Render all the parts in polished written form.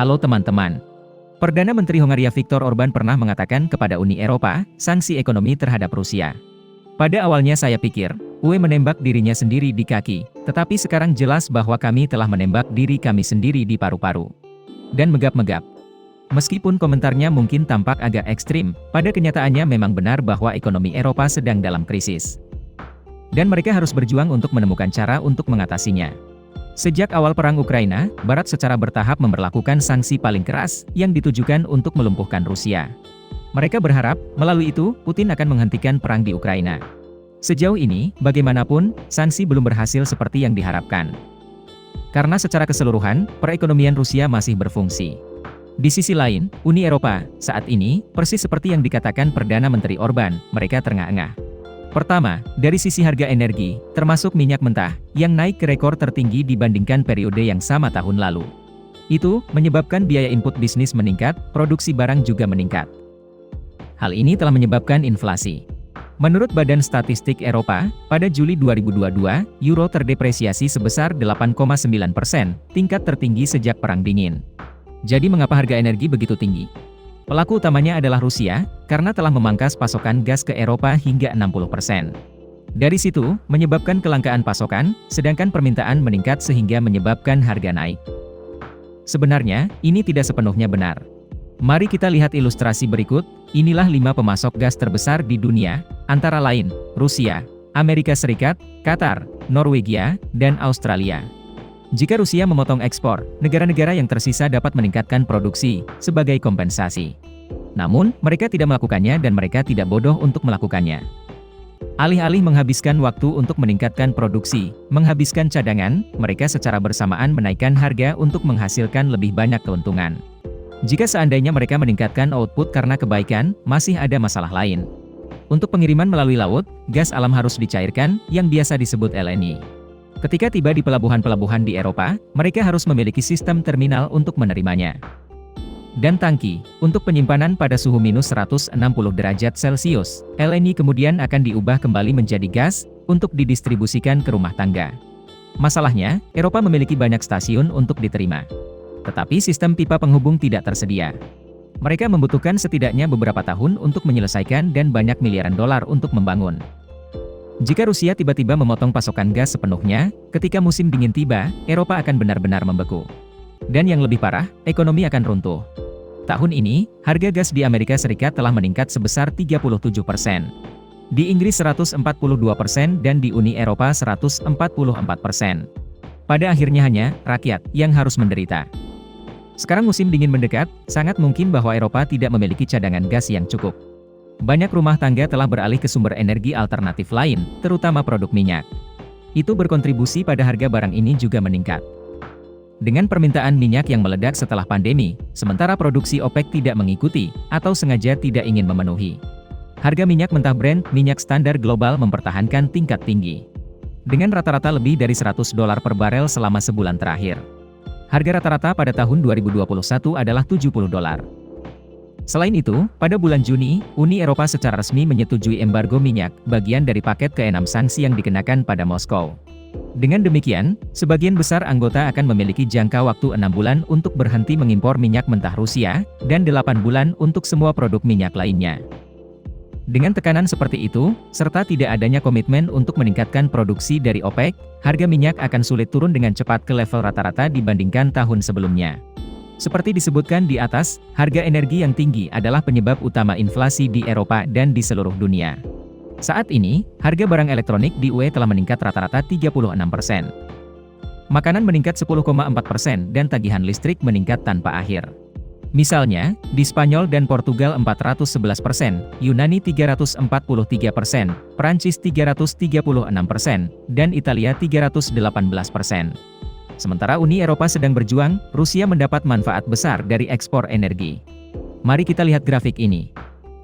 Halo teman-teman. Perdana Menteri Hongaria Viktor Orbán pernah mengatakan kepada Uni Eropa, sanksi ekonomi terhadap Rusia. Pada awalnya saya pikir, UE menembak dirinya sendiri di kaki, tetapi sekarang jelas bahwa kami telah menembak diri kami sendiri di paru-paru. Dan megap-megap. Meskipun komentarnya mungkin tampak agak ekstrim, pada kenyataannya memang benar bahwa ekonomi Eropa sedang dalam krisis. Dan mereka harus berjuang untuk menemukan cara untuk mengatasinya. Sejak awal perang Ukraina, Barat secara bertahap memberlakukan sanksi paling keras yang ditujukan untuk melumpuhkan Rusia. Mereka berharap, melalui itu, Putin akan menghentikan perang di Ukraina. Sejauh ini, bagaimanapun, sanksi belum berhasil seperti yang diharapkan. Karena secara keseluruhan, perekonomian Rusia masih berfungsi. Di sisi lain, Uni Eropa, saat ini, persis seperti yang dikatakan Perdana Menteri Orbán, mereka terengah-engah. Pertama, dari sisi harga energi, termasuk minyak mentah, yang naik ke rekor tertinggi dibandingkan periode yang sama tahun lalu. Itu menyebabkan biaya input bisnis meningkat, produksi barang juga meningkat. Hal ini telah menyebabkan inflasi. Menurut Badan Statistik Eropa, pada Juli 2022, euro terdepresiasi sebesar 8,9%, tingkat tertinggi sejak Perang Dingin. Jadi mengapa harga energi begitu tinggi? Pelaku utamanya adalah Rusia, karena telah memangkas pasokan gas ke Eropa hingga 60%. Dari situ, menyebabkan kelangkaan pasokan, sedangkan permintaan meningkat sehingga menyebabkan harga naik. Sebenarnya, ini tidak sepenuhnya benar. Mari kita lihat ilustrasi berikut, inilah 5 pemasok gas terbesar di dunia, antara lain, Rusia, Amerika Serikat, Qatar, Norwegia, dan Australia. Jika Rusia memotong ekspor, negara-negara yang tersisa dapat meningkatkan produksi, sebagai kompensasi. Namun, mereka tidak melakukannya dan mereka tidak bodoh untuk melakukannya. Alih-alih menghabiskan waktu untuk meningkatkan produksi, menghabiskan cadangan, mereka secara bersamaan menaikkan harga untuk menghasilkan lebih banyak keuntungan. Jika seandainya mereka meningkatkan output karena kebaikan, masih ada masalah lain. Untuk pengiriman melalui laut, gas alam harus dicairkan, yang biasa disebut LNG. Ketika tiba di pelabuhan-pelabuhan di Eropa, mereka harus memiliki sistem terminal untuk menerimanya. Dan tangki, untuk penyimpanan pada suhu minus 160 derajat Celcius, LNG kemudian akan diubah kembali menjadi gas, untuk didistribusikan ke rumah tangga. Masalahnya, Eropa memiliki banyak stasiun untuk diterima. Tetapi sistem pipa penghubung tidak tersedia. Mereka membutuhkan setidaknya beberapa tahun untuk menyelesaikan dan banyak miliaran dolar untuk membangun. Jika Rusia tiba-tiba memotong pasokan gas sepenuhnya, ketika musim dingin tiba, Eropa akan benar-benar membeku. Dan yang lebih parah, ekonomi akan runtuh. Tahun ini, harga gas di Amerika Serikat telah meningkat sebesar 37%. Di Inggris 142% dan di Uni Eropa 144%. Pada akhirnya hanya rakyat yang harus menderita. Sekarang musim dingin mendekat, sangat mungkin bahwa Eropa tidak memiliki cadangan gas yang cukup. Banyak rumah tangga telah beralih ke sumber energi alternatif lain, terutama produk minyak. Itu berkontribusi pada harga barang ini juga meningkat. Dengan permintaan minyak yang meledak setelah pandemi, sementara produksi OPEC tidak mengikuti, atau sengaja tidak ingin memenuhi. Harga minyak mentah Brent, minyak standar global mempertahankan tingkat tinggi. Dengan rata-rata lebih dari $100 per barel selama sebulan terakhir. Harga rata-rata pada tahun 2021 adalah $70. Selain itu, pada bulan Juni, Uni Eropa secara resmi menyetujui embargo minyak, bagian dari paket ke-6 sanksi yang dikenakan pada Moskow. Dengan demikian, sebagian besar anggota akan memiliki jangka waktu 6 bulan untuk berhenti mengimpor minyak mentah Rusia, dan 8 bulan untuk semua produk minyak lainnya. Dengan tekanan seperti itu, serta tidak adanya komitmen untuk meningkatkan produksi dari OPEC, harga minyak akan sulit turun dengan cepat ke level rata-rata dibandingkan tahun sebelumnya. Seperti disebutkan di atas, harga energi yang tinggi adalah penyebab utama inflasi di Eropa dan di seluruh dunia. Saat ini, harga barang elektronik di UE telah meningkat rata-rata 36%. Makanan meningkat 10,4% dan tagihan listrik meningkat tanpa akhir. Misalnya, di Spanyol dan Portugal 411%, Yunani 343%, Prancis 336%, dan Italia 318%. Sementara Uni Eropa sedang berjuang, Rusia mendapat manfaat besar dari ekspor energi. Mari kita lihat grafik ini.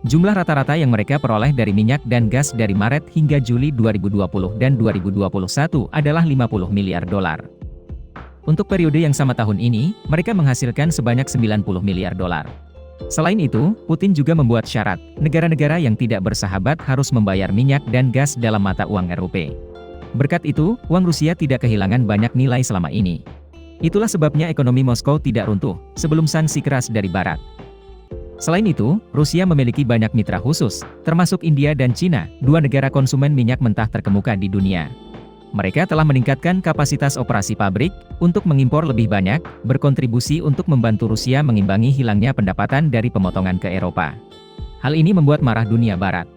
Jumlah rata-rata yang mereka peroleh dari minyak dan gas dari Maret hingga Juli 2020 dan 2021 adalah $50 miliar. Untuk periode yang sama tahun ini, mereka menghasilkan sebanyak $90 miliar. Selain itu, Putin juga membuat syarat, negara-negara yang tidak bersahabat harus membayar minyak dan gas dalam mata uang RUP. Berkat itu, uang Rusia tidak kehilangan banyak nilai selama ini. Itulah sebabnya ekonomi Moskow tidak runtuh sebelum sanksi keras dari Barat. Selain itu, Rusia memiliki banyak mitra khusus, termasuk India dan Cina, dua negara konsumen minyak mentah terkemuka di dunia. Mereka telah meningkatkan kapasitas operasi pabrik untuk mengimpor lebih banyak, berkontribusi untuk membantu Rusia mengimbangi hilangnya pendapatan dari pemotongan ke Eropa. Hal ini membuat marah dunia Barat.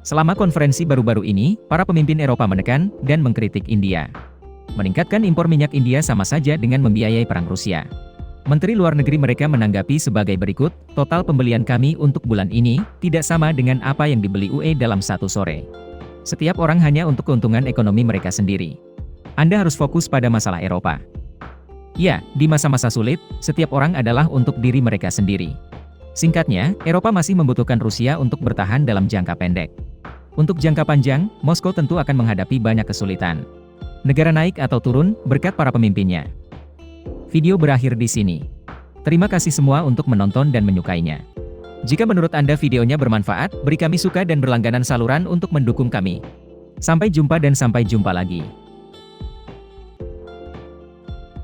Selama konferensi baru-baru ini, para pemimpin Eropa menekan dan mengkritik India. Meningkatkan impor minyak India sama saja dengan membiayai perang Rusia. Menteri Luar Negeri mereka menanggapi sebagai berikut, total pembelian kami untuk bulan ini tidak sama dengan apa yang dibeli UE dalam satu sore. Setiap orang hanya untuk keuntungan ekonomi mereka sendiri. Anda harus fokus pada masalah Eropa. Ya, di masa-masa sulit, setiap orang adalah untuk diri mereka sendiri. Singkatnya, Eropa masih membutuhkan Rusia untuk bertahan dalam jangka pendek. Untuk jangka panjang, Moskow tentu akan menghadapi banyak kesulitan. Negara naik atau turun, berkat para pemimpinnya. Video berakhir di sini. Terima kasih semua untuk menonton dan menyukainya. Jika menurut Anda videonya bermanfaat, beri kami suka dan berlangganan saluran untuk mendukung kami. Sampai jumpa dan sampai jumpa lagi.